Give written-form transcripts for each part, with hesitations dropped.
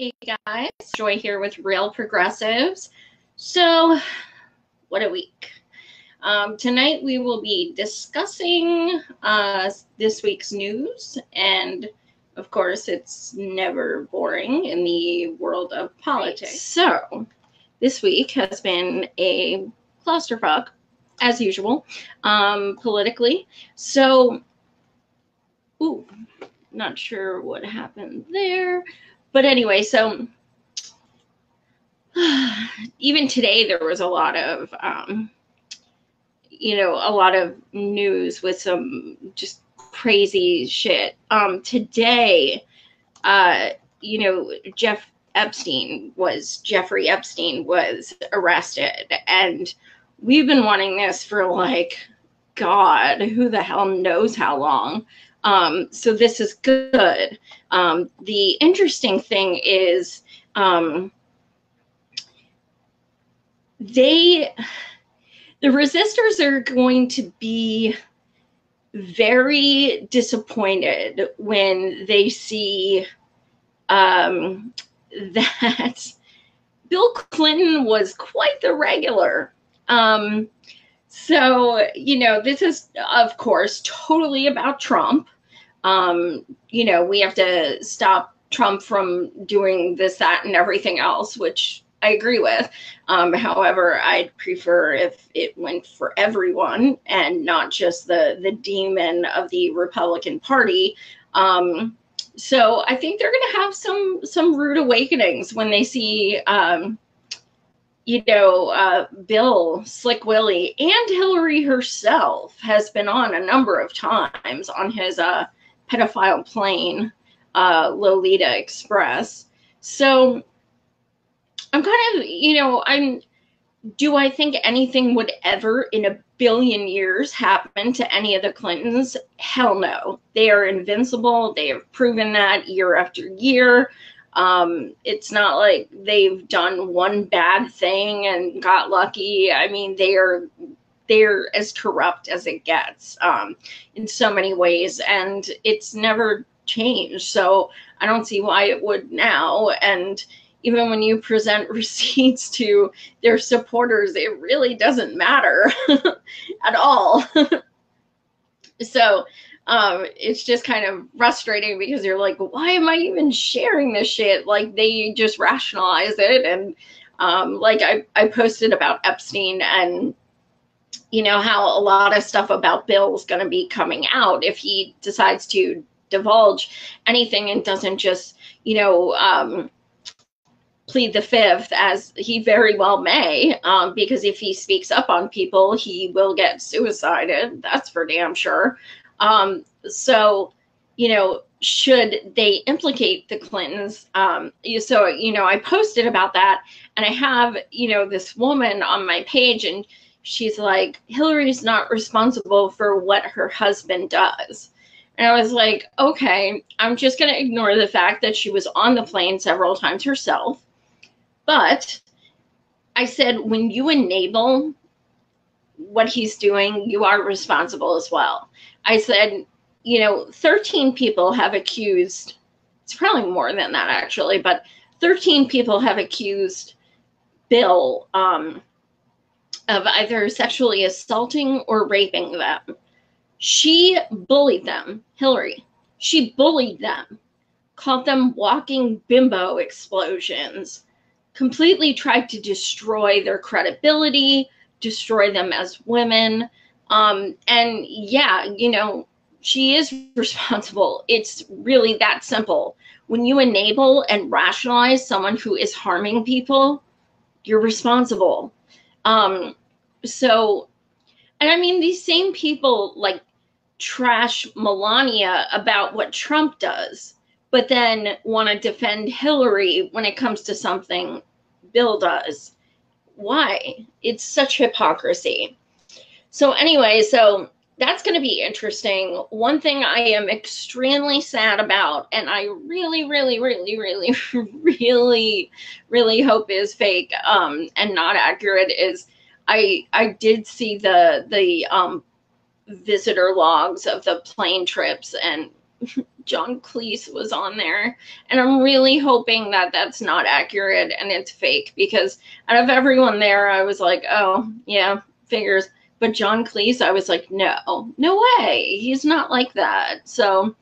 Hey guys, Joy here with Real Progressives. So, what a week. Tonight we will be discussing this week's news, and of course it's never boring in the world of politics. So, this week has been a clusterfuck, as usual, politically. So, not sure what happened there. But anyway, so even today there was a lot of, a lot of news with some just crazy shit. Today, Jeffrey Epstein was arrested, and we've been wanting this for God, who the hell knows how long. So this is good. The interesting thing is, the resistors are going to be very disappointed when they see that Bill Clinton was quite the regular. So, this is, of course, totally about Trump. We have to stop Trump from doing this, that, and everything else, which I agree with. However, I'd prefer if it went for everyone and not just the demon of the Republican Party. So I think they're going to have some rude awakenings when they see Bill Slick Willie, and Hillary herself has been on a number of times on his pedophile plane, Lolita Express. So I'm kind of, do I think anything would ever in a billion years happen to any of the Clintons? Hell no. They are invincible. They have proven that year after year. It's not like they've done one bad thing and got lucky. I mean, they're as corrupt as it gets, in so many ways, and it's never changed. So I don't see why it would now. And even when you present receipts to their supporters, it really doesn't matter at all. So it's just kind of frustrating because you're like, why am I even sharing this shit? Like, they just rationalize it. And I posted about Epstein and, how a lot of stuff about Bill is going to be coming out if he decides to divulge anything and doesn't just, plead the fifth, as he very well may, because if he speaks up on people, he will get suicided. That's for damn sure. So, should they implicate the Clintons? I posted about that, and I have, this woman on my page, and she's like, Hillary's not responsible for what her husband does. And I was like, okay, I'm just going to ignore the fact that she was on the plane several times herself. But I said, when you enable what he's doing, you are responsible as well. I said, 13 people have accused, it's probably more than that actually, but 13 people have accused Bill of either sexually assaulting or raping them. She bullied them, Hillary. She bullied them, called them walking bimbo explosions, completely tried to destroy their credibility, destroy them as women. And yeah, she is responsible. It's really that simple. When you enable and rationalize someone who is harming people, you're responsible. And I mean, these same people trash Melania about what Trump does, but then want to defend Hillary when it comes to something Bill does. Why? It's such hypocrisy. So anyway, that's going to be interesting. One thing I am extremely sad about, and I really, really, really, really, really, really hope is fake and not accurate, is I did see the visitor logs of the plane trips, and John Cleese was on there, and I'm really hoping that that's not accurate and it's fake, because out of everyone there, I was like, oh yeah, figures. But John Cleese, I was like, no, no way, he's not like that. So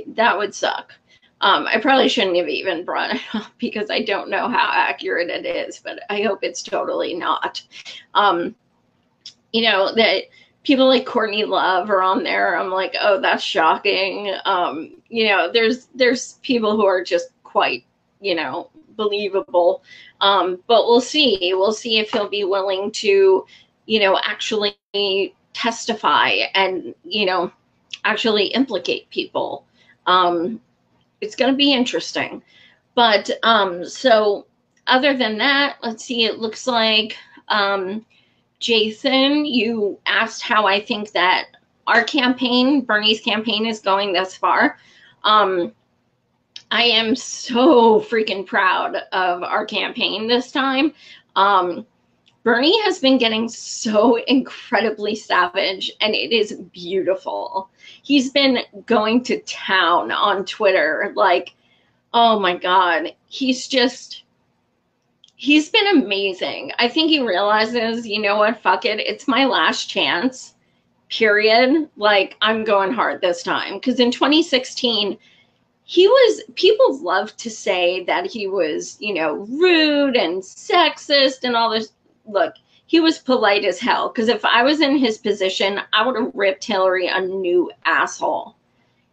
that would suck. I probably shouldn't have even brought it up because I don't know how accurate it is, but I hope it's totally not. That people like Courtney Love are on there. I'm like, oh, that's shocking. There's people who are just quite, believable. But we'll see. We'll see if he'll be willing to, actually testify and, actually implicate people. It's going to be interesting. But so other than that, let's see, it looks like Jason, you asked how I think that our campaign, Bernie's campaign, is going thus far. I am so freaking proud of our campaign this time. Bernie has been getting so incredibly savage, and it is beautiful. He's been going to town on Twitter. Like, oh my God, he's been amazing. I think he realizes, you know what, fuck it. It's my last chance, period. Like, I'm going hard this time. Because in 2016, people love to say that he was, rude and sexist and all this. Look, he was polite as hell. Because if I was in his position, I would have ripped Hillary a new asshole.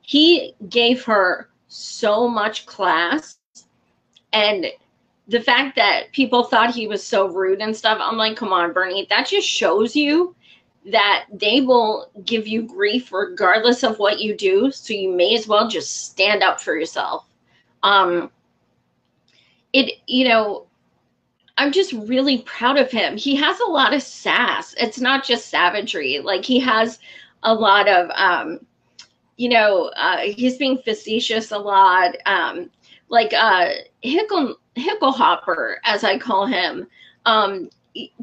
He gave her so much class, and the fact that people thought he was so rude and stuff, I'm like, come on, Bernie, that just shows you that they will give you grief regardless of what you do. So you may as well just stand up for yourself. I'm just really proud of him. He has a lot of sass. It's not just savagery. Like, he has a lot of, he's being facetious a lot. Hicklehopper, as I call him,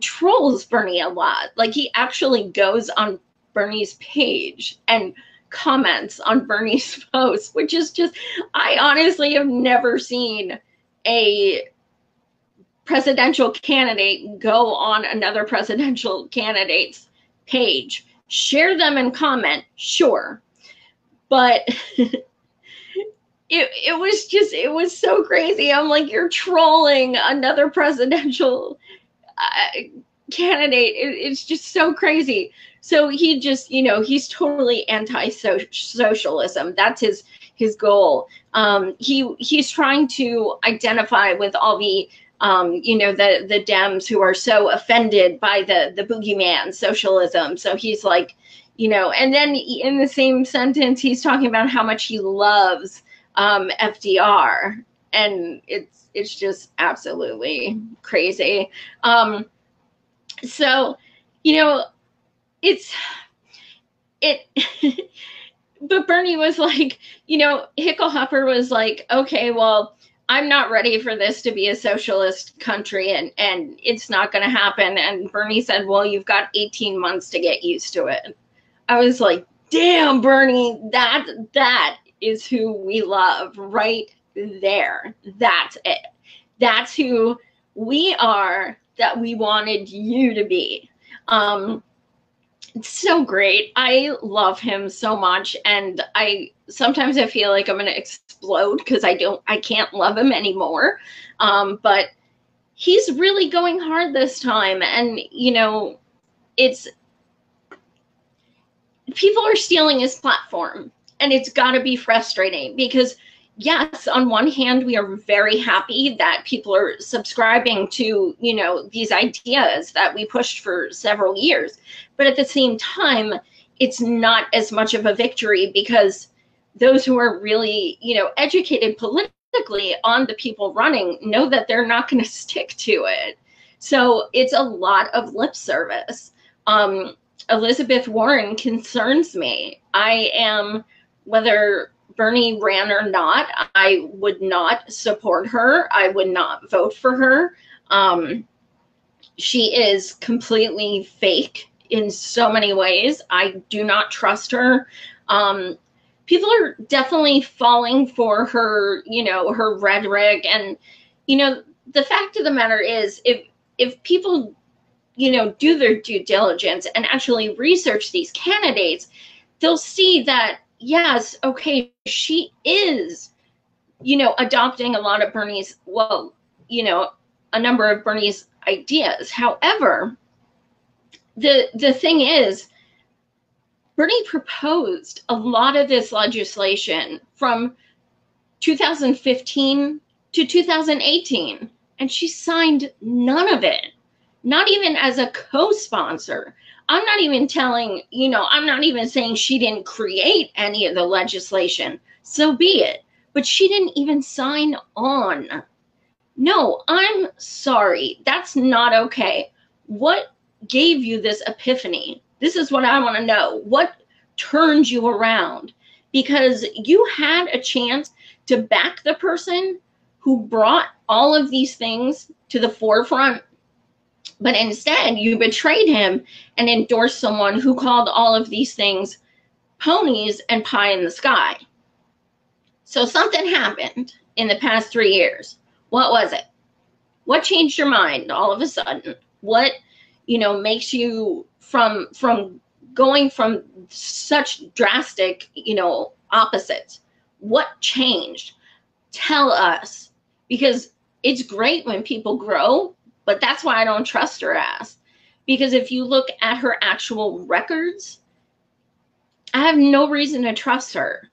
trolls Bernie a lot. Like, he actually goes on Bernie's page and comments on Bernie's posts, which is just, I honestly have never seen a presidential candidate go on another presidential candidate's page. Share them and comment, sure. But it was so crazy. I'm like, you're trolling another presidential candidate. It's just so crazy. So he just, he's totally anti-socialism. That's his goal. He's trying to identify with all the the Dems who are so offended by the boogeyman socialism. So he's like, and then in the same sentence, he's talking about how much he loves FDR, and it's just absolutely crazy. So, but Bernie was like, Hicklehopper was like, okay, well, I'm not ready for this to be a socialist country, and it's not going to happen. And Bernie said, well, you've got 18 months to get used to it. I was like, damn, Bernie, that is who we love right there. That's it. That's who we are, that we wanted you to be. It's so great. I love him so much, and sometimes I feel like I'm going to explode because I can't love him anymore. But he's really going hard this time, and it's people are stealing his platform, and it's got to be frustrating because, yes, on one hand, we are very happy that people are subscribing to, these ideas that we pushed for several years. But at the same time, it's not as much of a victory because those who are really, educated politically on the people running know that they're not going to stick to it. So it's a lot of lip service. Elizabeth Warren concerns me. Whether Bernie ran or not, I would not support her. I would not vote for her. She is completely fake in so many ways. I do not trust her. people are definitely falling for her, her rhetoric. And, the fact of the matter is, if people, do their due diligence and actually research these candidates, they'll see that, yes, okay, she is, adopting a lot of Bernie's, a number of Bernie's ideas. However, the thing is, Bernie proposed a lot of this legislation from 2015 to 2018, and she signed none of it, not even as a co-sponsor. I'm not even I'm not even saying she didn't create any of the legislation, so be it, but she didn't even sign on. No, I'm sorry, that's not okay. What gave you this epiphany? This is what I want to know. What turned you around? Because you had a chance to back the person who brought all of these things to the forefront, but instead you betrayed him and endorsed someone who called all of these things ponies and pie in the sky. So something happened in the past 3 years. What was it? What changed your mind all of a sudden? What, makes you from going from such drastic, opposites? What changed? Tell us, because it's great when people grow, but that's why I don't trust her ass. Because if you look at her actual records, I have no reason to trust her.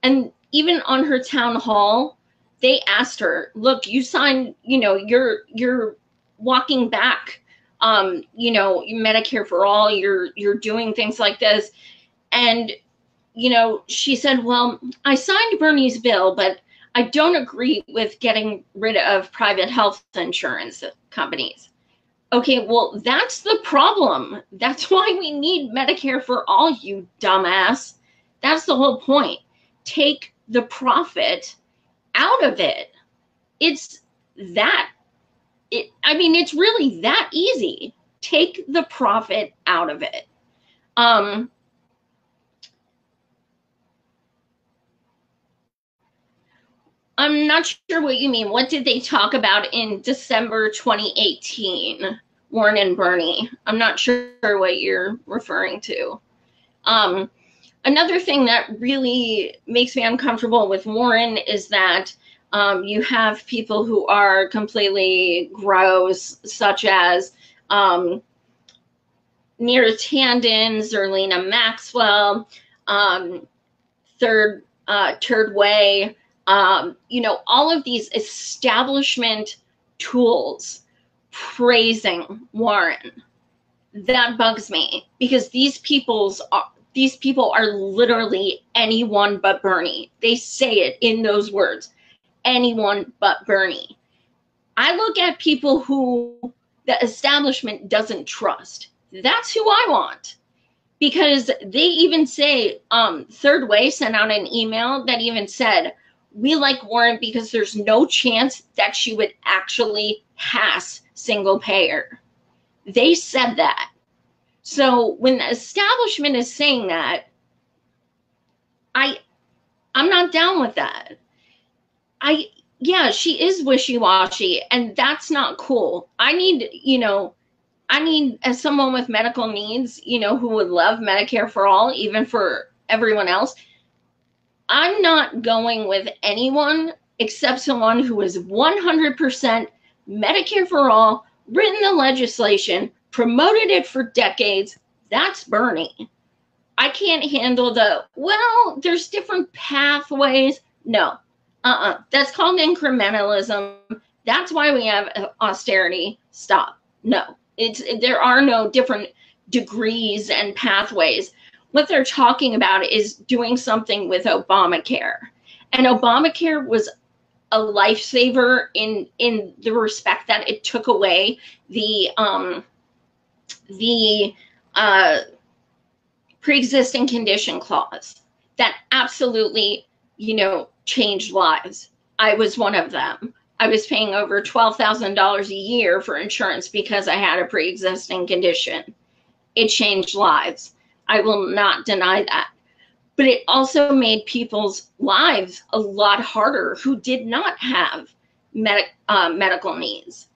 And even on her town hall, they asked her, look, you signed, you're walking back, Medicare for all, you're doing things like this. And, she said, well, I signed Bernie's bill, but I don't agree with getting rid of private health insurance companies. Okay, well, that's the problem. That's why we need Medicare for all, you dumbass. That's the whole point. Take the profit out of it. It's really that easy. Take the profit out of it. I'm not sure what you mean. What did they talk about in December 2018, Warren and Bernie? I'm not sure what you're referring to. Another thing that really makes me uncomfortable with Warren is that you have people who are completely gross, such as Neera Tanden, Zerlina Maxwell, Third Way, all of these establishment tools praising Warren. That bugs me, because these people are literally anyone but Bernie. They say it in those words, anyone but Bernie. I look at people who the establishment doesn't trust. That's who I want. Because they even say, Third Way sent out an email that even said, we like Warren because there's no chance that she would actually pass single payer. They said that. So when the establishment is saying that, I'm not down with that. Yeah, she is wishy-washy, and that's not cool. I need, as someone with medical needs, who would love Medicare for all, even for everyone else, I'm not going with anyone except someone who is 100% Medicare for all, written the legislation, promoted it for decades. That's Bernie. I can't handle there's different pathways. No. That's called incrementalism. That's why we have austerity. Stop. No. There are no different degrees and pathways. What they're talking about is doing something with Obamacare. And Obamacare was a lifesaver in the respect that it took away the pre-existing condition clause that absolutely, changed lives. I was one of them. I was paying over $12,000 a year for insurance because I had a pre-existing condition. It changed lives. I will not deny that. but it also made people's lives a lot harder who did not have medical needs.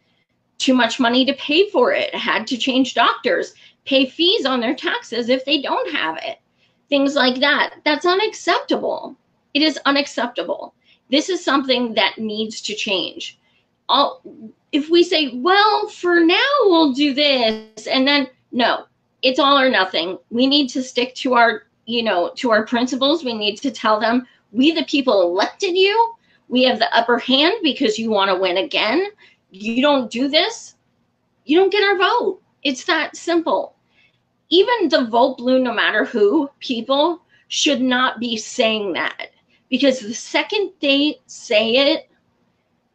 Too much money to pay for it, had to change doctors, pay fees on their taxes if they don't have it. Things like that. That's unacceptable. It is unacceptable. This is something that needs to change. If we say, well, for now we'll do this, and then no, it's all or nothing. We need to stick to our, to our principles. We need to tell them, we the people elected you. We have the upper hand because you want to win again. You don't do this, you don't get our vote. It's that simple. Even the vote blue no matter who people should not be saying that, because the second they say it,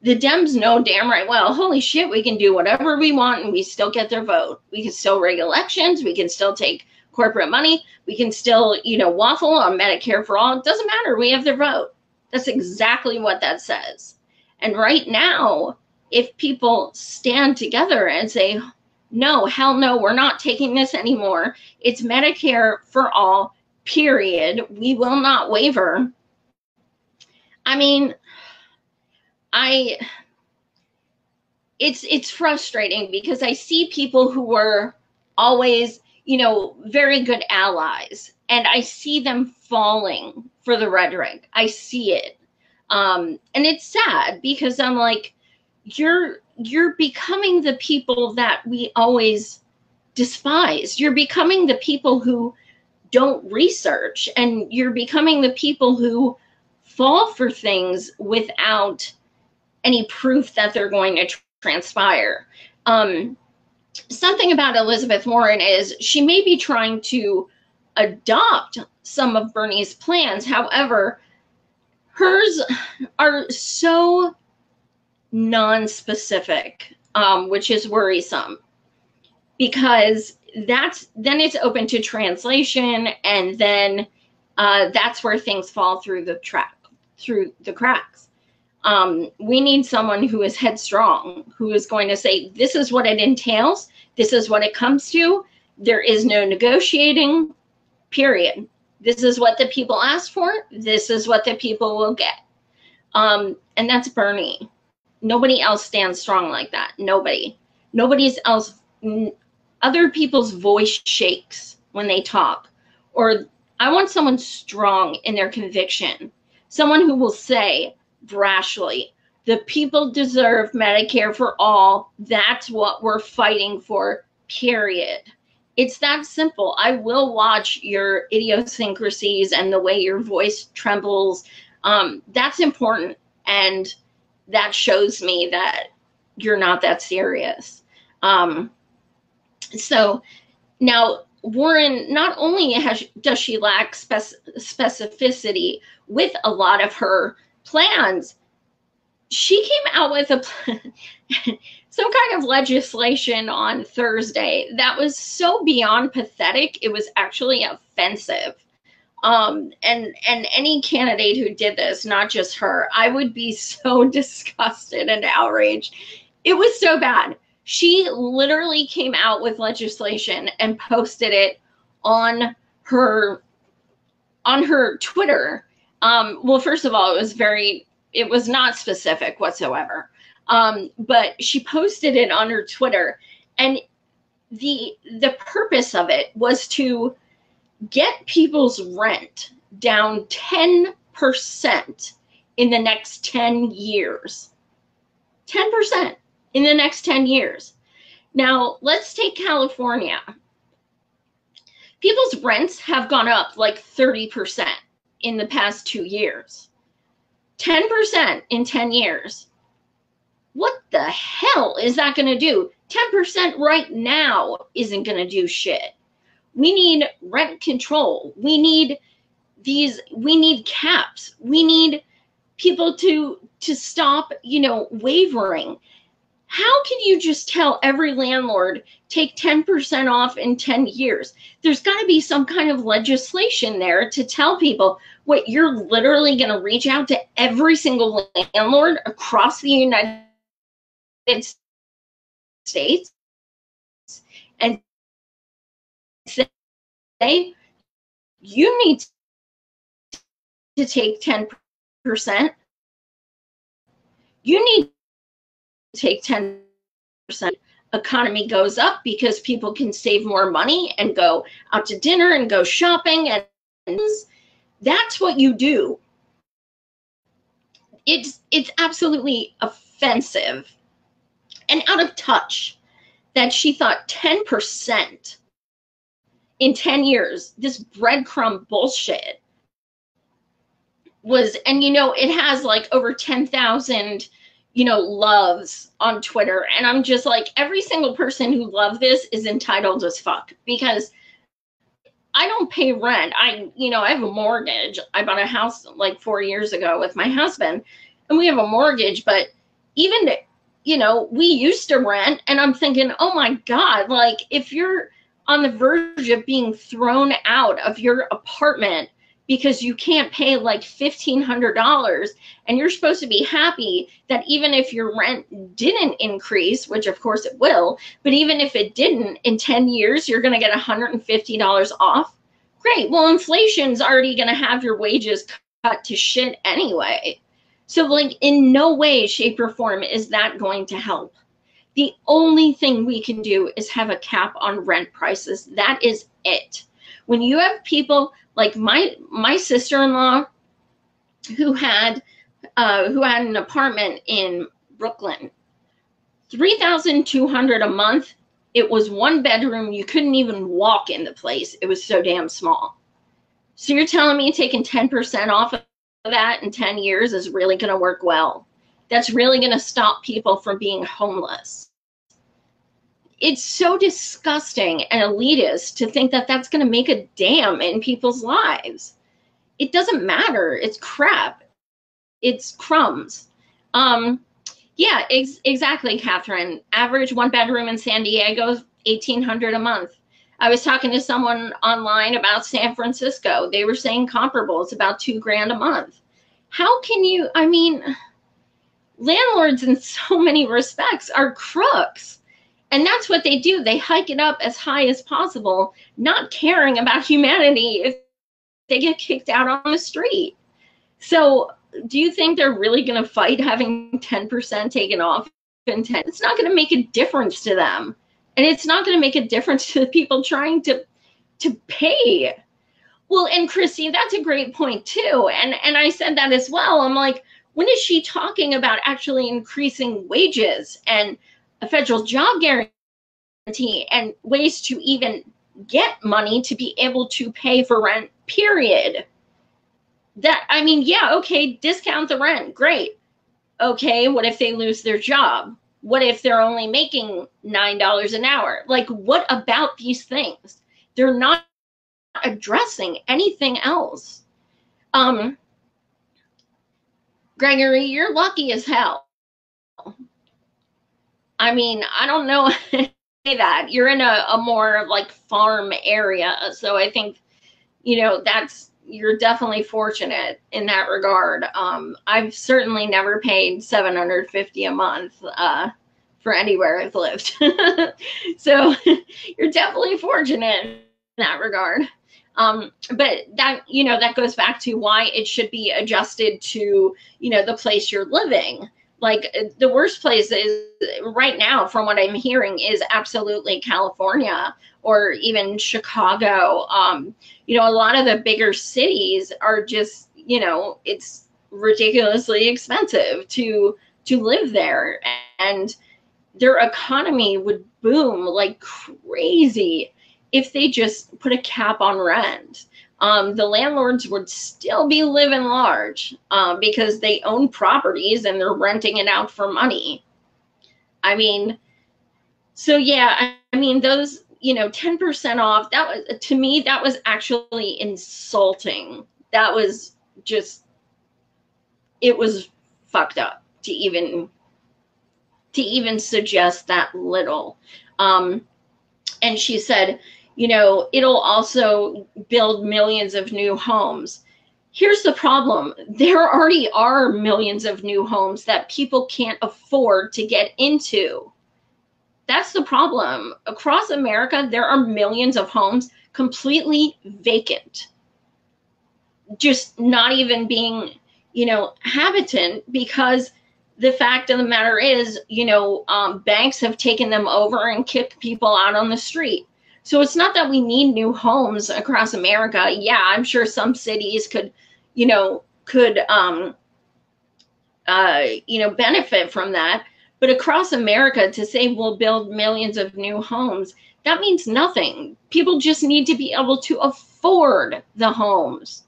the Dems know damn right well, holy shit, we can do whatever we want and we still get their vote. We can still rig elections, we can still take corporate money, we can still, waffle on Medicare for all. It doesn't matter, we have their vote. That's exactly what that says. And right now, if people stand together and say, no, hell no, we're not taking this anymore. It's Medicare for all, period. We will not waver. I mean, it's frustrating because I see people who were always, very good allies, and I see them falling for the rhetoric. I see it. And it's sad because I'm like, you're becoming the people that we always despised. You're becoming the people who don't research, and you're becoming the people who fall for things without any proof that they're going to transpire. Something about Elizabeth Warren is she may be trying to adopt some of Bernie's plans. However, hers are so non-specific, which is worrisome, because then it's open to translation, and then that's where things fall through the cracks. We need someone who is headstrong, who is going to say, this is what it entails, this is what it comes to, there is no negotiating, period. This is what the people asked for, this is what the people will get. And that's Bernie. Nobody else stands strong like that. Nobody's else. Other people's voice shakes when they talk. Or I want someone strong in their conviction. Someone who will say brashly, the people deserve Medicare for all. That's what we're fighting for, period. It's that simple. I will watch your idiosyncrasies and the way your voice trembles. That's important. And that shows me that you're not that serious. So now Warren, not only does she lack specificity with a lot of her plans, she came out with some kind of legislation on Thursday that was so beyond pathetic, it was actually offensive. And any candidate who did this, not just her, I would be so disgusted and outraged. It was so bad. She literally came out with legislation and posted it on her Twitter. Well, first of all, it was not specific whatsoever. But she posted it on her Twitter, and the purpose of it was to get people's rent down 10% in the next 10 years. 10% in the next 10 years. Now, let's take California. People's rents have gone up like 30% in the past 2 years. 10% in 10 years. What the hell is that going to do? 10% right now isn't going to do shit. We need rent control. We need caps. We need people to stop, wavering. How can you just tell every landlord, take 10% off in 10 years? There's got to be some kind of legislation there to tell people, what, you're literally going to reach out to every single landlord across the United States and say, you need to take 10%, you need to take 10%. Economy goes up because people can save more money and go out to dinner and go shopping, and that's what you do. It's absolutely offensive and out of touch that she thought 10% in 10 years, this breadcrumb bullshit was, and it has like over 10,000 loves on Twitter, and I'm just like, every single person who loved this is entitled as fuck, because I don't pay rent. I have a mortgage. I bought a house like 4 years ago with my husband, and we have a mortgage, but even we used to rent, and I'm thinking, oh my God, like, if you're on the verge of being thrown out of your apartment because you can't pay like $1,500, and you're supposed to be happy that even if your rent didn't increase, which of course it will, but even if it didn't, in 10 years, you're going to get $150 off. Great. Well, inflation's already going to have your wages cut to shit anyway. So like, in no way, shape, or form is that going to help. The only thing we can do is have a cap on rent prices. That is it. When you have people like my sister-in-law who had an apartment in Brooklyn, $3,200 a month. It was one bedroom. You couldn't even walk in the place. It was so damn small. So you're telling me taking 10% off of that in 10 years is really going to work well? That's really going to stop people from being homeless. It's so disgusting and elitist to think that that's going to make a damn in people's lives. It doesn't matter. It's crap. It's crumbs. Yeah, exactly, Catherine. Average one bedroom in San Diego, $1,800 a month. I was talking to someone online about San Francisco. They were saying comparable. It's about $2,000 a month. How can you? I mean, landlords in so many respects are crooks. And that's what they do. They hike it up as high as possible, not caring about humanity if they get kicked out on the street. So do you think they're really going to fight having 10% taken off in 10? It's not going to make a difference to them. And it's not going to make a difference to the people trying to pay. Well, and Chrissy, that's a great point too. And I said that as well. I'm like, when is she talking about actually increasing wages and a federal job guarantee and ways to even get money to be able to pay for rent, period? That, I mean, yeah, okay, discount the rent, great. Okay, what if they lose their job? What if they're only making $9 an hour? Like, what about these things? They're not addressing anything else. Gregory, you're lucky as hell. I mean, I don't know how to say that. You're in a more like farm area. So I think, you're definitely fortunate in that regard. I've certainly never paid $750 a month for anywhere I've lived. So you're definitely fortunate in that regard. But that, that goes back to why it should be adjusted to, the place you're living. Like, the worst place is right now, from what I'm hearing, is absolutely California or even Chicago. A lot of the bigger cities are just, it's ridiculously expensive to live there, and their economy would boom like crazy if they just put a cap on rent. The landlords would still be living large because they own properties and they're renting it out for money. I mean, so yeah, I mean, those, 10% off, that was, to me, that was actually insulting. That was just, it was fucked up to even suggest that little. And she said, it'll also build millions of new homes. Here's the problem. There already are millions of new homes that people can't afford to get into. That's the problem. Across America, there are millions of homes completely vacant. just not even being, habitant, because the fact of the matter is, banks have taken them over and kicked people out on the street. So it's not that we need new homes across America. Yeah, I'm sure some cities could benefit from that. But across America, to say we'll build millions of new homes, that means nothing. People just need to be able to afford the homes.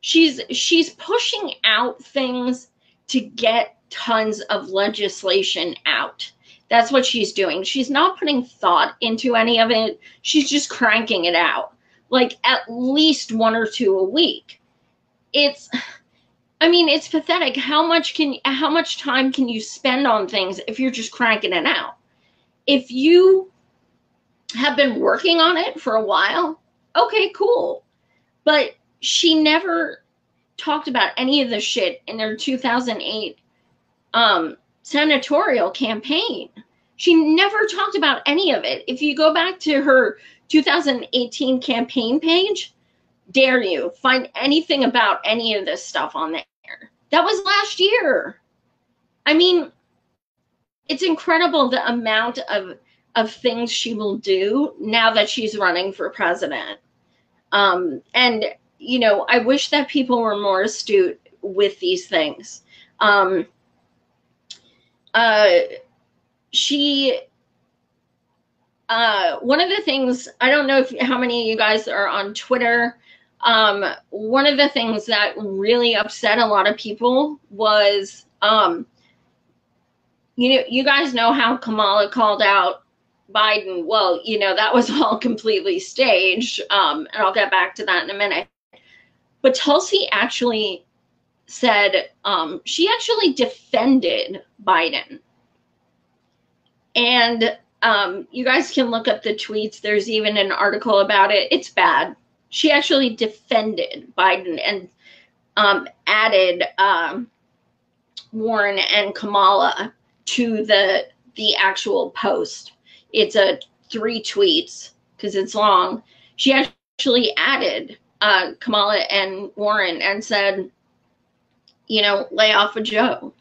She's pushing out things to get tons of legislation out. That's what she's doing. She's not putting thought into any of it. She's just cranking it out, like at least 1 or 2 a week. It's pathetic. How much time can you spend on things if you're just cranking it out? If you have been working on it for a while, okay, cool. But she never talked about any of the shit in her 2008 senatorial campaign. She never talked about any of it. If you go back to her 2018 campaign page, dare you find anything about any of this stuff on there. That was last year. I mean, it's incredible the amount of things she will do now that she's running for president. And, I wish that people were more astute with these things. One of the things, I don't know how many of you guys are on Twitter. One of the things that really upset a lot of people was, you guys know how Kamala called out Biden. Well, that was all completely staged. And I'll get back to that in a minute. But Tulsi actually said, she actually defended Biden. And you guys can look up the tweets. There's even an article about it. It's bad. She actually defended Biden and added Warren and Kamala to the actual post. It's 3 tweets because it's long. She actually added Kamala and Warren and said, lay off of Joe.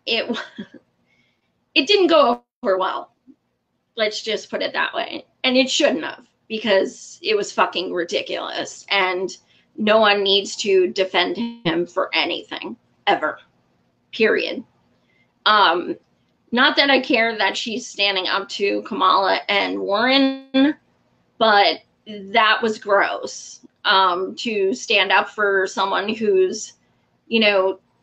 It didn't go over well. Let's just put it that way. And it shouldn't have, because it was fucking ridiculous. And no one needs to defend him for anything, ever. Period. Not that I care that she's standing up to Kamala and Warren, but that was gross. To stand up for someone who's,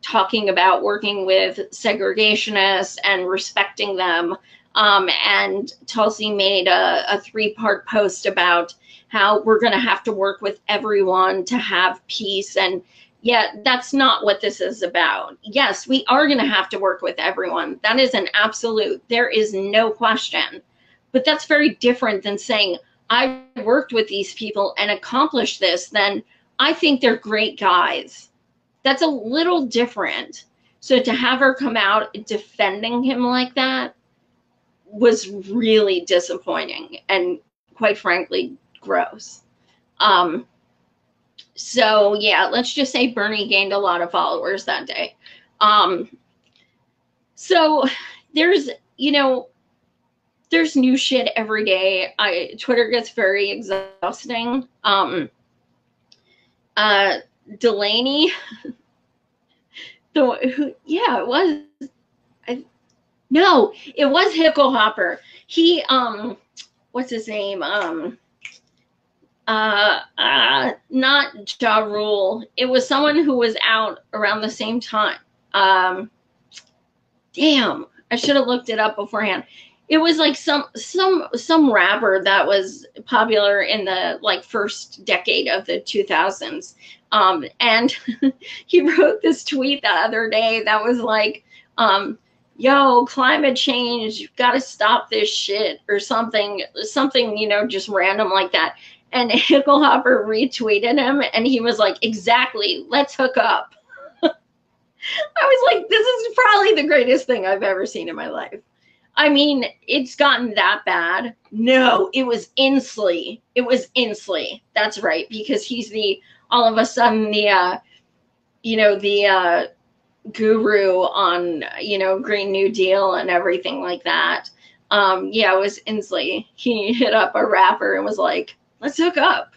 talking about working with segregationists and respecting them. And Tulsi made a 3-part post about how we're going to have to work with everyone to have peace. And yet that's not what this is about. Yes, we are going to have to work with everyone. That is an absolute. There is no question. But that's very different than saying, I worked with these people and accomplished this, then I think they're great guys. That's a little different. So to have her come out defending him like that was really disappointing and, quite frankly, gross. So yeah, let's just say Bernie gained a lot of followers that day. So there's new shit every day. Twitter gets very exhausting. Delaney, it was Hickelhopper. He, what's his name? Not Ja Rule. It was someone who was out around the same time. Damn, I should have looked it up beforehand. It was like some rapper that was popular in the first decade of the 2000s. And he wrote this tweet the other day that was like, yo, climate change, you've got to stop this shit, or something, just random like that. And Hickelhopper retweeted him, and he was like, exactly, let's hook up. I was like, this is probably the greatest thing I've ever seen in my life. I mean, it's gotten that bad. No, it was Inslee. It was Inslee. That's right, because he's all of a sudden the guru on, Green New Deal and everything like that. Yeah, it was Inslee. He hit up a rapper and was like, let's hook up.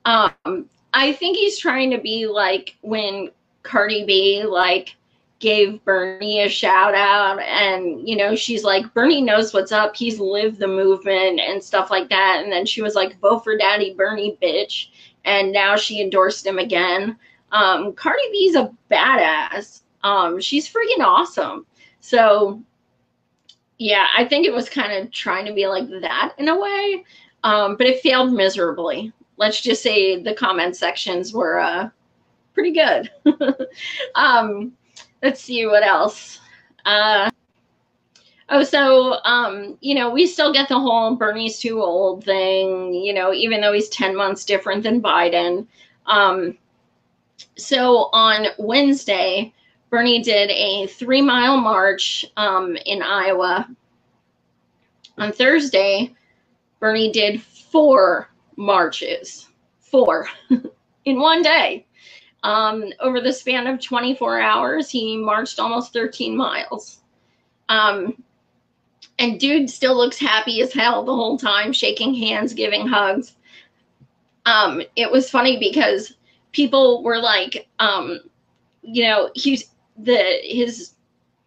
I think he's trying to be like when Cardi B gave Bernie a shout out, and she's like, Bernie knows what's up, he's lived the movement and stuff like that, and then she was like, vote for Daddy Bernie, bitch, and now she endorsed him again. Cardi B's a badass. She's freaking awesome. So yeah, I think it was kind of trying to be like that in a way, but it failed miserably. Let's just say the comment sections were pretty good. Let's see what else. We still get the whole Bernie's too old thing, even though he's 10 months different than Biden. So on Wednesday, Bernie did a 3-mile march in Iowa. On Thursday, Bernie did 4 marches. 4 in one day. Over the span of 24 hours, he marched almost 13 miles. And dude still looks happy as hell the whole time, shaking hands, giving hugs. It was funny because people were like, his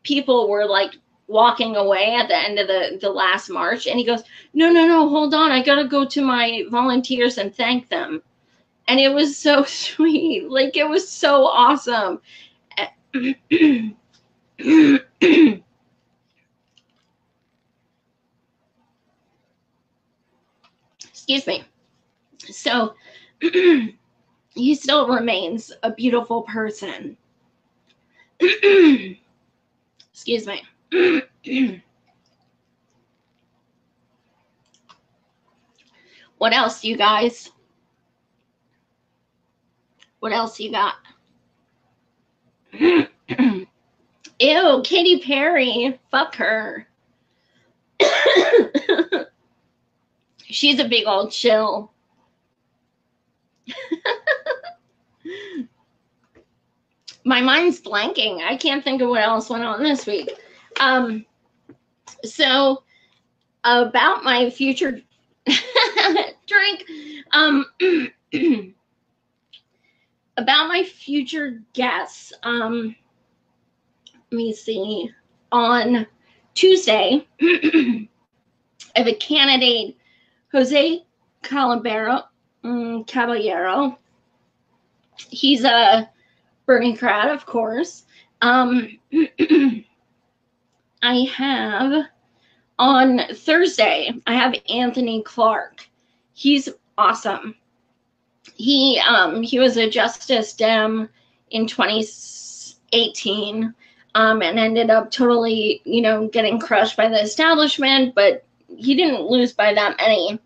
people were like walking away at the end of the last march, and he goes, no, hold on, I gotta go to my volunteers and thank them. And it was so sweet. Like, it was so awesome. Excuse me. So he still remains a beautiful person. Excuse me. What else, you guys? What else you got? Ew, Katy Perry. Fuck her. She's a big old chill. My mind's blanking. I can't think of what else went on this week. So about my future drink. About my future guests. Let me see. On Tuesday, I have a candidate, Jose Caballero. He's a Bernie crowd, of course. I have on Thursday, I have Anthony Clark. He's awesome. He was a Justice Dem in 2018, and ended up totally, getting crushed by the establishment, but he didn't lose by that many.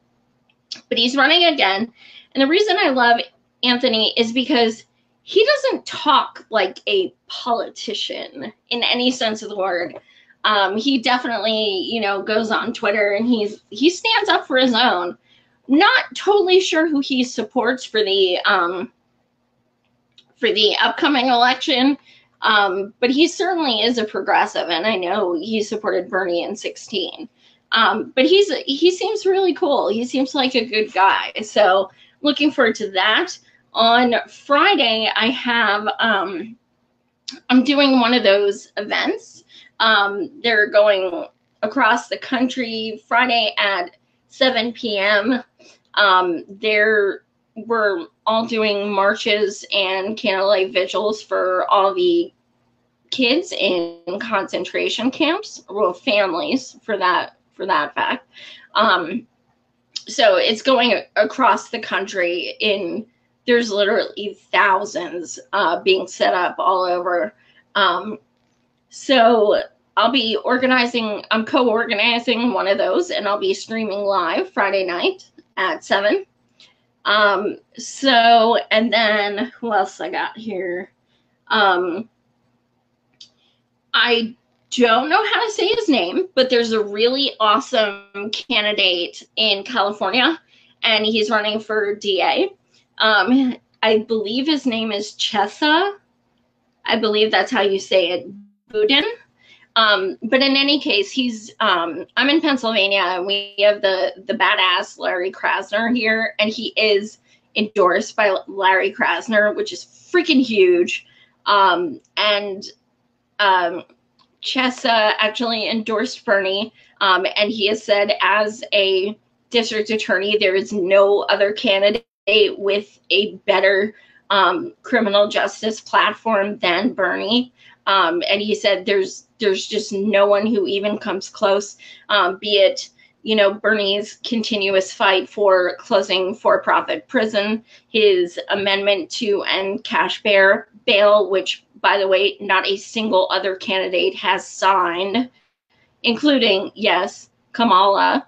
But he's running again. And the reason I love Anthony is because he doesn't talk like a politician in any sense of the word. He definitely, goes on Twitter and he stands up for his own. Not totally sure who he supports for the upcoming election, but he certainly is a progressive, and I know he supported Bernie in 2016. But he seems really cool. He seems like a good guy. So looking forward to that. On Friday, I have I'm doing one of those events. They're going across the country Friday at 7 p.m. We're all doing marches and candlelight vigils for all the kids in concentration camps, well, families for that fact. So it's going across the country. There's literally thousands being set up all over. So I'll be I'm co-organizing one of those, and I'll be streaming live Friday night at 7. And then who else I got here? I don't know how to say his name, but there's a really awesome candidate in California, and he's running for DA. I believe his name is Chesa. I believe that's how you say it, Budin. But in any case, I'm in Pennsylvania, and we have the badass Larry Krasner here, and he is endorsed by Larry Krasner, which is freaking huge. And Chesa actually endorsed Bernie, and he has said, as a district attorney, there is no other candidate with a better criminal justice platform than Bernie. And he said there's just no one who even comes close, be it, Bernie's continuous fight for closing for-profit prison, his amendment to end cash bail, which, by the way, not a single other candidate has signed, including, yes, Kamala,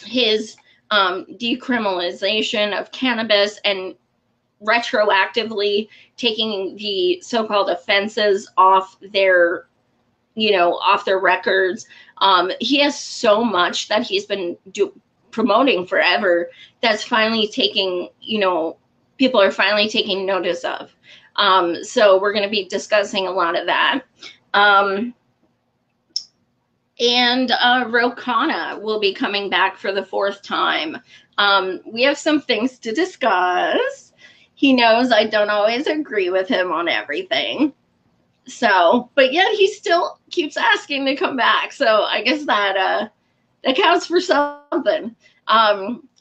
his decriminalization of cannabis and retroactively taking the so-called offenses off their records. He has so much that he's been promoting forever that's finally taking, people are finally taking notice of. So we're going to be discussing a lot of that. And Ro Khanna will be coming back for the 4th time. We have some things to discuss. He knows I don't always agree with him on everything. So, but yet he still keeps asking to come back. So I guess that counts for something.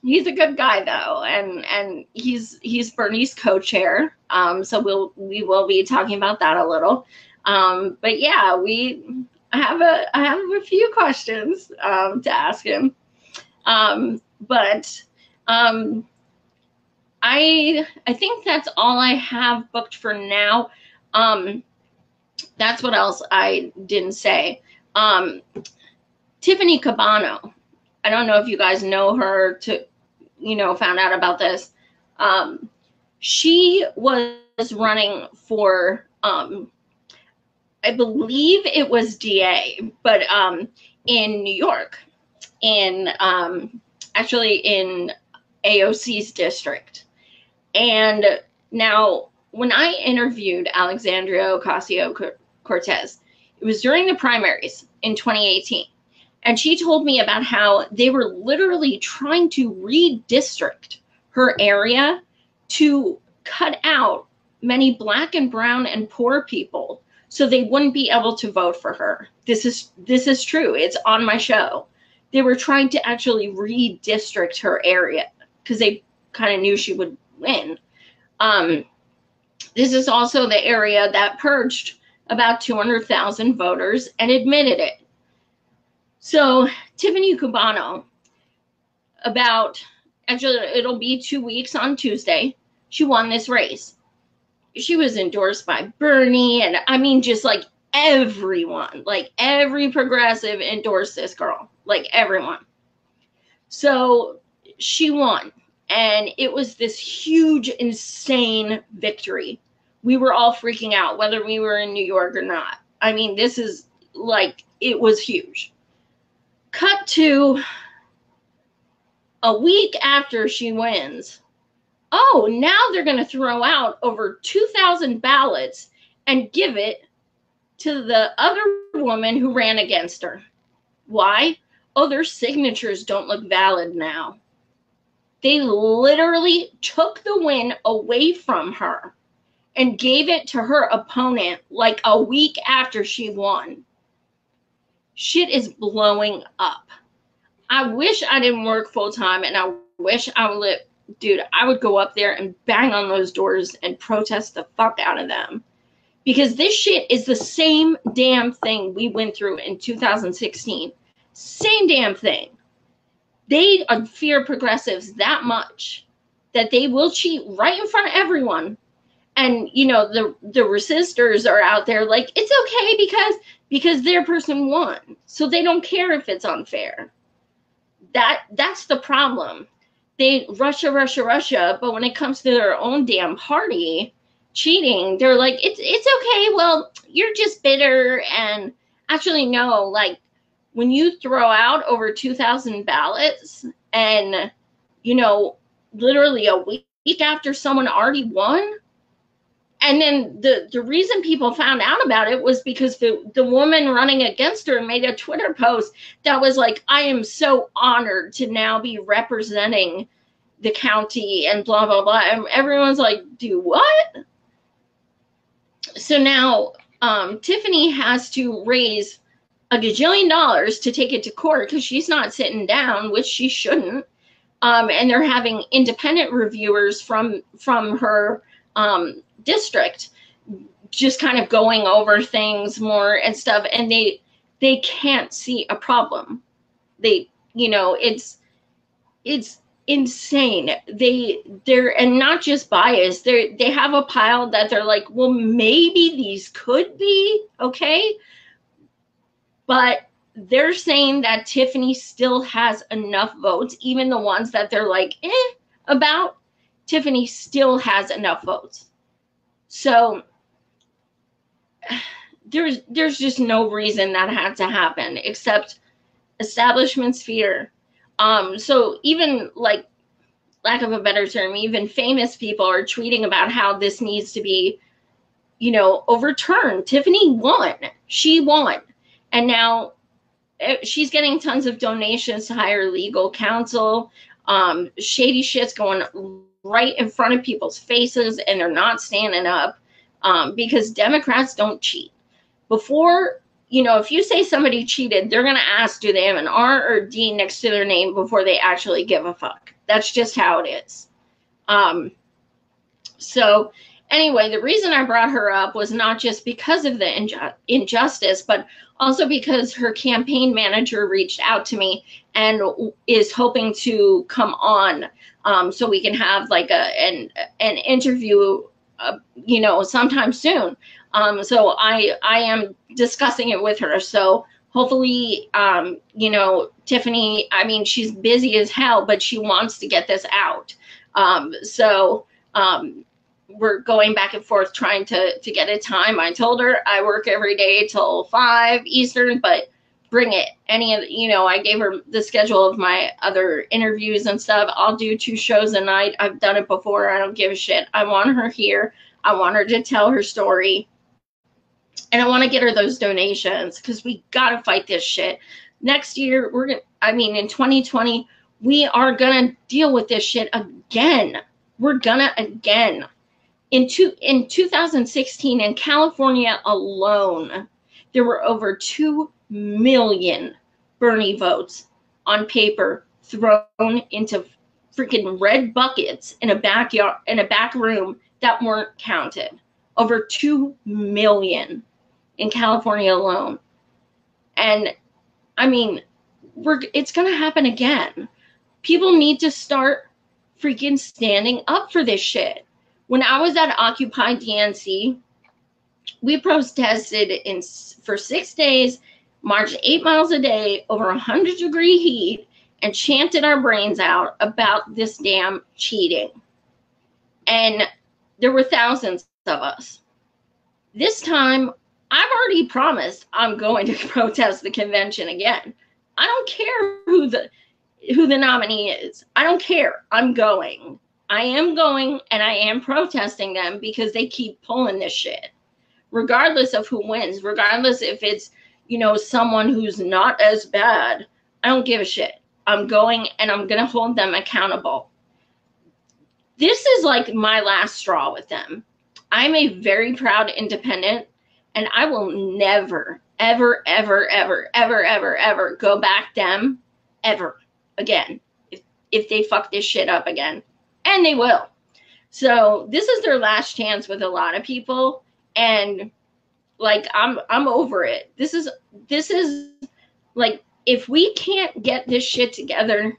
He's a good guy though, and he's Bernie's co-chair. So we will be talking about that a little. But yeah, I have a few questions to ask him. But I think that's all I have booked for now. That's what else I didn't say. Tiffany Cabano. I don't know if you guys know her, found out about this. She was running for, I believe it was DA, but in New York, actually in AOC's district. And now, when I interviewed Alexandria Ocasio-Cortez, it was during the primaries in 2018. And she told me about how they were literally trying to redistrict her area to cut out many Black and brown and poor people so they wouldn't be able to vote for her. This is true. It's on my show. They were trying to actually redistrict her area because they kind of knew she would win. This is also the area that purged about 200,000 voters and admitted it. So Tiffany Cabano, it'll be 2 weeks on Tuesday, she won this race. She was endorsed by Bernie, and I mean, just like everyone, like every progressive endorsed this girl, like everyone. So she won, and it was this huge, insane victory. We were all freaking out, whether we were in New York or not. I mean, this is like, it was huge. Cut to a week after she wins. Oh, now they're going to throw out over 2,000 ballots and give it to the other woman who ran against her. Why? Oh, their signatures don't look valid now. They literally took the win away from her and gave it to her opponent like a week after she won. Shit is blowing up. I wish I didn't work full time, and I wish I would live. Dude, I would go up there and bang on those doors and protest the fuck out of them. Because this shit is the same damn thing we went through in 2016. Same damn thing. They fear progressives that much that they will cheat right in front of everyone. And, the resistors are out there like, it's okay because their person won. So they don't care if it's unfair. That's the problem. They Russia, but when it comes to their own damn party, cheating, they're like, it's okay. Well, you're just bitter. And actually, no, like when you throw out over 2,000 ballots and, you know, literally a week after someone already won. And then the reason people found out about it was because the woman running against her made a Twitter post that was like, I am so honored to now be representing the county and blah, blah, blah. And everyone's like, do what? So now Tiffany has to raise a gajillion dollars to take it to court because she's not sitting down, which she shouldn't. And they're having independent reviewers from her district just kind of going over things more and stuff, and they can't see a problem. They, you know, it's insane. They're and not just biased. They have a pile that they're like, well, maybe these could be okay, but they're saying that Tiffany still has enough votes, even the ones that they're like, about. Tiffany still has enough votes. So there's just no reason that had to happen except establishment's fear. So even, like, lack of a better term, even famous people are tweeting about how this needs to be, you know, overturned. Tiffany won. She won. And now she's getting tons of donations to hire legal counsel. Shady shit's going right in front of people's faces, and they're not standing up because Democrats don't cheat. Before, you know, if you say somebody cheated, they're going to ask, do they have an R or D next to their name before they actually give a fuck. That's just how it is. So anyway, the reason I brought her up was not just because of the injustice, but also because her campaign manager reached out to me and is hoping to come on so we can have like an interview, you know, sometime soon. So I am discussing it with her. So hopefully, you know, Tiffany, I mean, she's busy as hell, but she wants to get this out. We're going back and forth trying to get a time. I told her I work every day till 5 Eastern, but bring it. Any of, you know, I gave her the schedule of my other interviews and stuff. I'll do 2 shows a night. I've done it before. I don't give a shit. I want her here. I want her to tell her story. And I want to get her those donations because we got to fight this shit. Next year, in 2020, we are going to deal with this shit again. We're going to again. In 2016, in California alone, there were over 2 million Bernie votes on paper thrown into freaking red buckets in a backyard, in a back room that weren't counted. Over 2 million in California alone. And I mean, it's going to happen again. People need to start freaking standing up for this shit. When I was at Occupy DNC, we protested for 6 days, marched 8 miles a day over 100-degree heat, and chanted our brains out about this damn cheating. And there were thousands of us. This time, I've already promised I'm going to protest the convention again. I don't care who the nominee is. I don't care. I'm going. I am going, and I am protesting them because they keep pulling this shit. Regardless of who wins, regardless if it's, you know, someone who's not as bad, I don't give a shit. I'm going, and I'm going to hold them accountable. This is like my last straw with them. I'm a very proud independent, and I will never, ever, ever, ever, ever, ever, ever go back them ever again if they fuck this shit up again. And they will. So this is their last chance with a lot of people. And like, I'm over it. This is like, if we can't get this shit together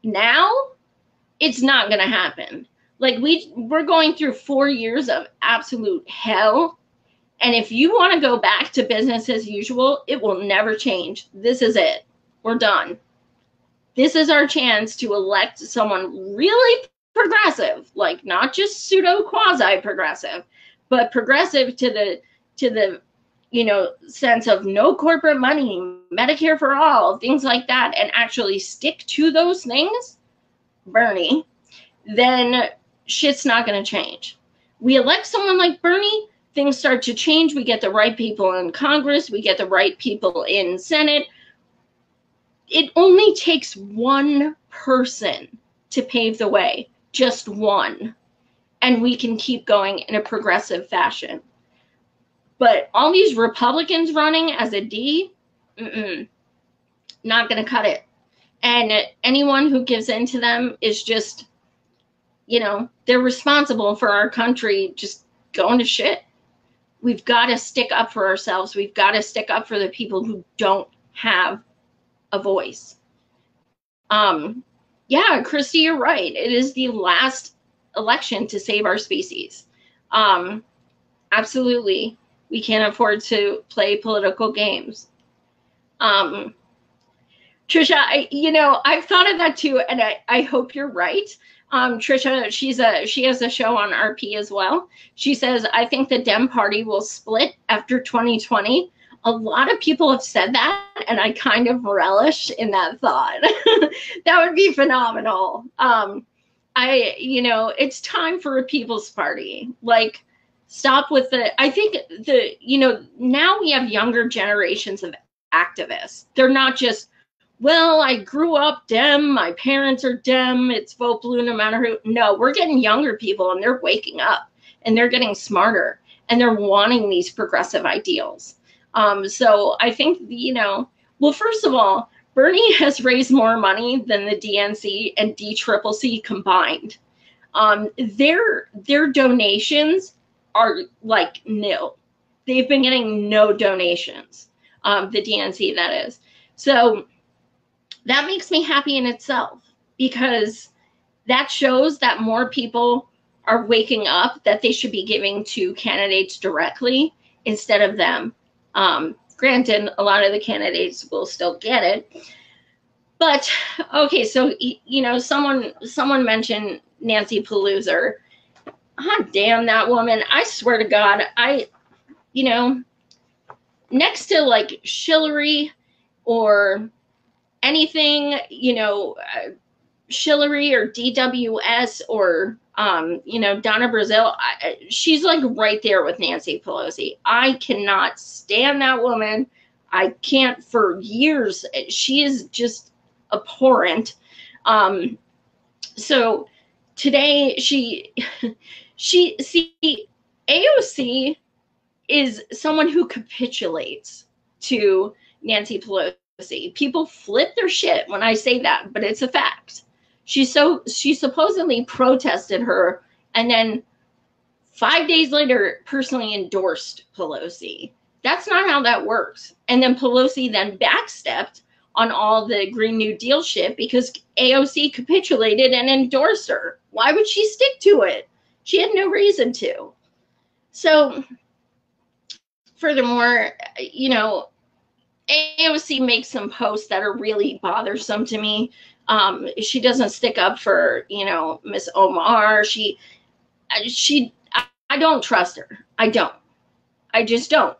now, it's not going to happen. Like, we're going through 4 years of absolute hell. And if you want to go back to business as usual, it will never change. This is it. We're done. This is our chance to elect someone really progressive, like not just pseudo quasi progressive, but progressive to the sense of no corporate money, Medicare for all, things like that, and actually stick to those things, Bernie, then shit's not going to change. We elect someone like Bernie, things start to change. We get the right people in Congress. We get the right people in Senate. It only takes one person to pave the way, just one, and we can keep going in a progressive fashion. But all these Republicans running as a D, not going to cut it. And anyone who gives in to them is just, they're responsible for our country just going to shit. We've got to stick up for ourselves. We've got to stick up for the people who don't have a voice. Yeah, Christy, you're right. It is the last election to save our species. Absolutely. We can't afford to play political games. Trisha, I've thought of that too, and I hope you're right. Trisha, she has a show on RP as well. She says, I think the Dem Party will split after 2020. A lot of people have said that, and I kind of relish in that thought. That would be phenomenal. It's time for a People's Party. Like, stop with I think now we have younger generations of activists. They're not just, well, I grew up Dem, my parents are Dem, it's vote blue no matter who. No, we're getting younger people, and they're waking up, and they're getting smarter, and they're wanting these progressive ideals. So I think, well, first of all, Bernie has raised more money than the DNC and DCCC combined. Their donations are like nil. They've been getting no donations, the DNC, that is. So that makes me happy in itself, because that shows that more people are waking up that they should be giving to candidates directly instead of them. Granted, a lot of the candidates will still get it. But, okay, so, someone mentioned Nancy Pelosi. God damn that woman. I swear to God, next to like Hillary or anything, Hillary or DWS or, Donna Brazile, she's like right there with Nancy Pelosi. I cannot stand that woman. I can't for years. She is just abhorrent. So today AOC is someone who capitulates to Nancy Pelosi. People flip their shit when I say that, but it's a fact. She supposedly protested her, and then 5 days later personally endorsed Pelosi. That's not how that works. And then Pelosi then backstepped on all the Green New Deal shit because AOC capitulated and endorsed her. Why would she stick to it? She had no reason to. So, furthermore, AOC makes some posts that are really bothersome to me. She doesn't stick up for, Miss Omar. I don't trust her. I just don't.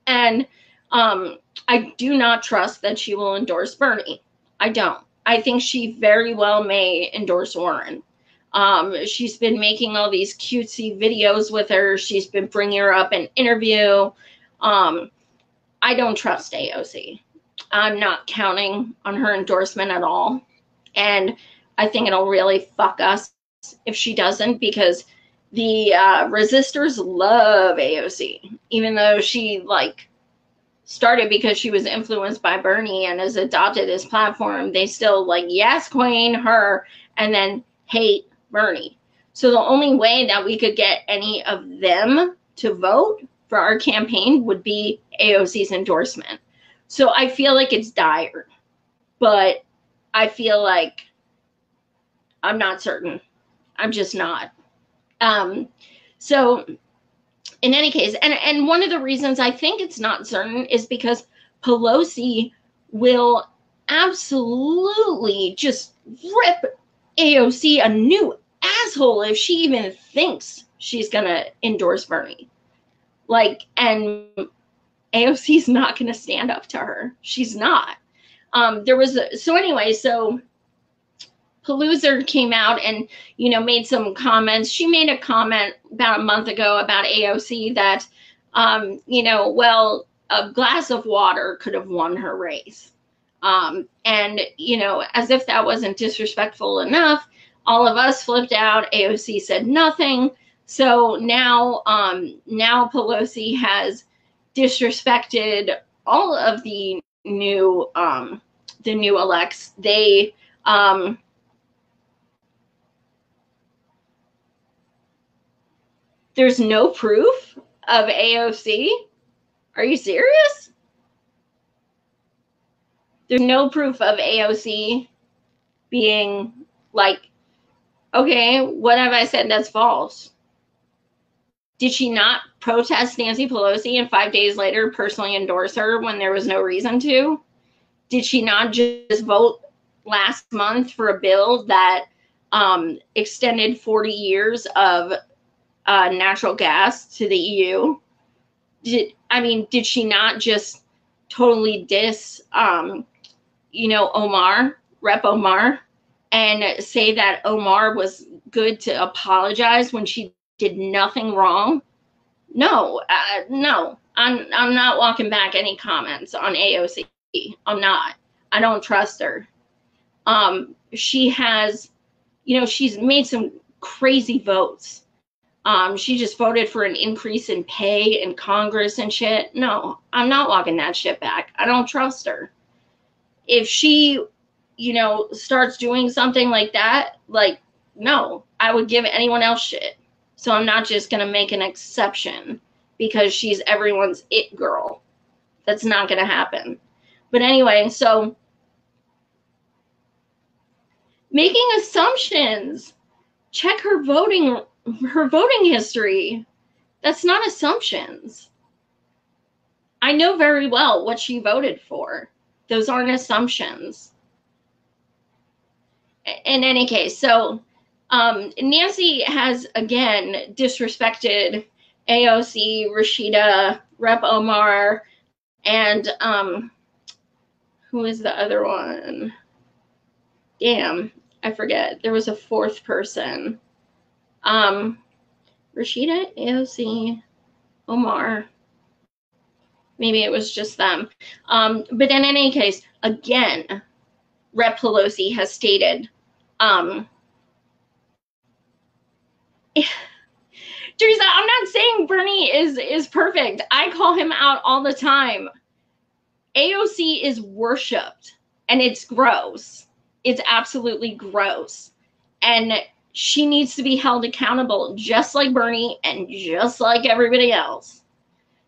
And I do not trust that she will endorse Bernie. I don't. I think she very well may endorse Warren. She's been making all these cutesy videos with her. She's been bringing her up in interview. I don't trust AOC. I'm not counting on her endorsement at all. And I think it'll really fuck us if she doesn't, because the resistors love AOC, even though she started because she was influenced by Bernie and has adopted his platform. They still yes, queen, her, and then hate Bernie. So the only way that we could get any of them to vote for our campaign would be AOC's endorsement. So I feel like it's dire, but I feel like I'm not certain. I'm just not. So in any case, and one of the reasons I think it's not certain is because Pelosi will absolutely just rip AOC a new asshole if she even thinks she's going to endorse Bernie. Like, and AOC's not going to stand up to her. She's not. So Palooza came out and, made some comments. She made a comment about a month ago about AOC that, well, a glass of water could have won her race. And, as if that wasn't disrespectful enough, all of us flipped out. AOC said nothing. So now Pelosi has disrespected all of the new elects. There's no proof of AOC? Are you serious? There's no proof of AOC being like, okay, what have I said that's false? Did she not protest Nancy Pelosi and 5 days later personally endorse her when there was no reason to? Did she not just vote last month for a bill that extended 40 years of natural gas to the EU? Did she not just totally diss, Omar, Rep. Omar, and say that Omar was good to apologize when she did nothing wrong? No, I'm not walking back any comments on AOC. I'm not. I don't trust her. She has, she's made some crazy votes. She just voted for an increase in pay in Congress and shit. No, I'm not walking that shit back. I don't trust her. If she, starts doing something like that, no, I would give anyone else shit. So I'm not just going to make an exception because she's everyone's it girl. That's not going to happen. But anyway, so making assumptions. Check her voting history. That's not assumptions. I know very well what she voted for. Those aren't assumptions. In any case, so Nancy has again disrespected AOC, Rashida, Rep. Omar, and who is the other one? Damn, I forget. There was a fourth person. Rashida, AOC, Omar. Maybe it was just them. But in any case, again, Rep. Pelosi has stated, Teresa, I'm not saying Bernie is perfect. I call him out all the time. AOC is worshipped, and it's gross. It's absolutely gross. And she needs to be held accountable, just like Bernie and just like everybody else.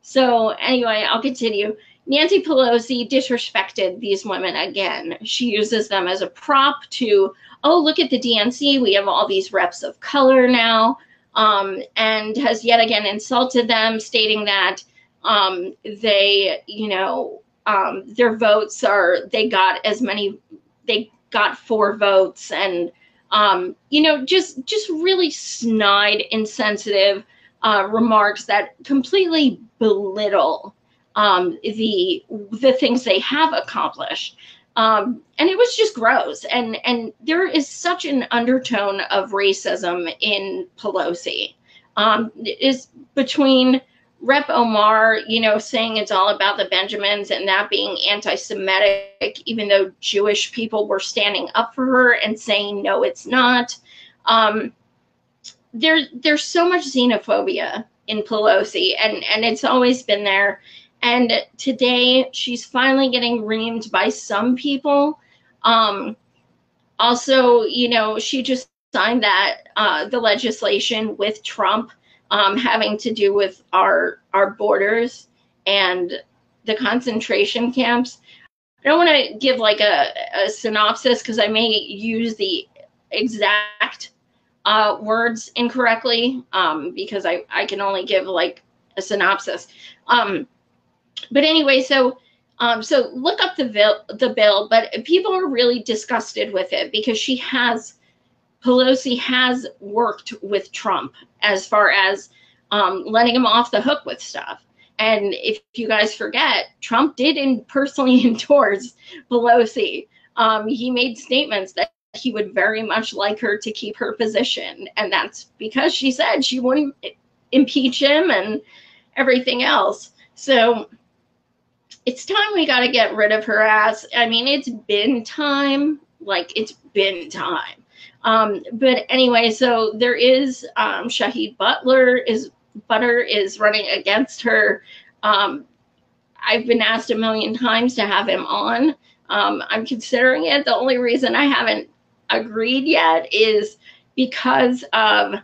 So anyway, I'll continue. Nancy Pelosi disrespected these women again. She uses them as a prop to, oh, look at the DNC. We have all these reps of color now, and has yet again insulted them, stating that they, their votes are, they got 4 votes, and just really snide, insensitive remarks that completely belittle the things they have accomplished. And it was just gross. And there is such an undertone of racism in Pelosi. Is between Rep. Omar, saying it's all about the Benjamins and that being anti-Semitic, even though Jewish people were standing up for her and saying, no, it's not. There's so much xenophobia in Pelosi, and it's always been there. And today she's finally getting reamed by some people. Also, she just signed that the legislation with Trump having to do with our borders and the concentration camps. I don't want to give like a synopsis because I may use the exact words incorrectly because I can only give like a synopsis. But anyway, so look up the bill, but people are really disgusted with it because she has Pelosi has worked with Trump as far as letting him off the hook with stuff. And if you guys forget, Trump did personally endorse Pelosi. He made statements that he would very much like her to keep her position. And that's because she said she wouldn't impeach him and everything else. So it's time we got to get rid of her ass. I mean, it's been time. Like, it's been time. But anyway, so there is Shahid Butter is running against her. I've been asked a million times to have him on. I'm considering it. The only reason I haven't agreed yet is because of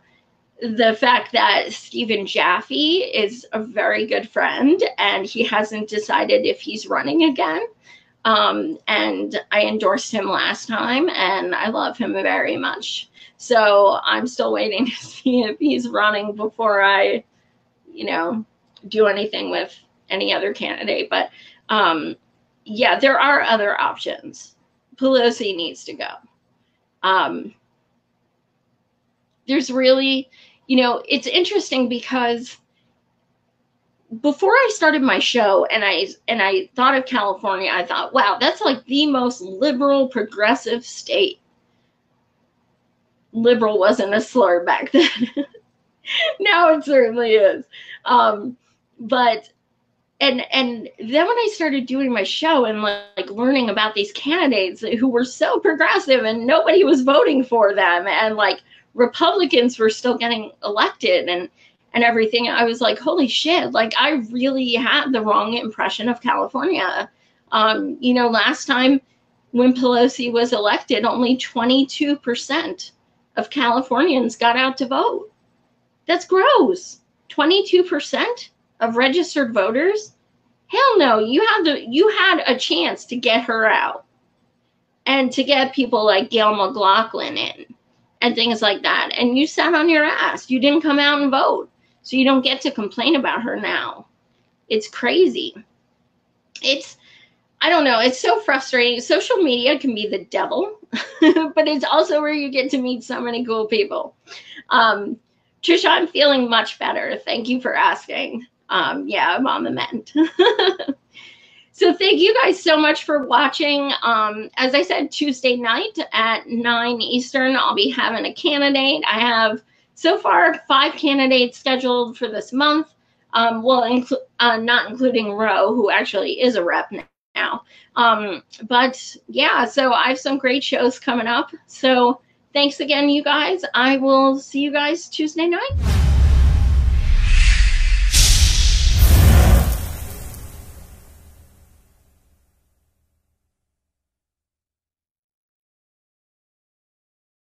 the fact that Stephen Jaffe is a very good friend and he hasn't decided if he's running again. And I endorsed him last time and I love him very much. So I'm still waiting to see if he's running before I, do anything with any other candidate. But yeah, there are other options. Pelosi needs to go. There's really, it's interesting because before I started my show and I thought of California, I thought, wow, that's like the most liberal, progressive state. Liberal wasn't a slur back then. Now it certainly is. But and then when I started doing my show and like learning about these candidates who were so progressive and nobody was voting for them, and like Republicans were still getting elected and everything, I was like, holy shit, like I really had the wrong impression of California. Last time when Pelosi was elected, only 22% of Californians got out to vote. That's gross. 22% of registered voters? Hell no, you had a chance to get her out and to get people like Gail McLaughlin in and things like that. And you sat on your ass. You didn't come out and vote. So you don't get to complain about her now. It's crazy. I don't know. It's so frustrating. Social media can be the devil, but it's also where you get to meet so many cool people. Trisha, I'm feeling much better. Thank you for asking. Yeah, I'm on the mend. So thank you guys so much for watching. As I said, Tuesday night at 9 Eastern, I'll be having a candidate. I have so far 5 candidates scheduled for this month. Well, not including Roe, who actually is a rep now. But yeah, so I have some great shows coming up. So thanks again, you guys. I will see you guys Tuesday night.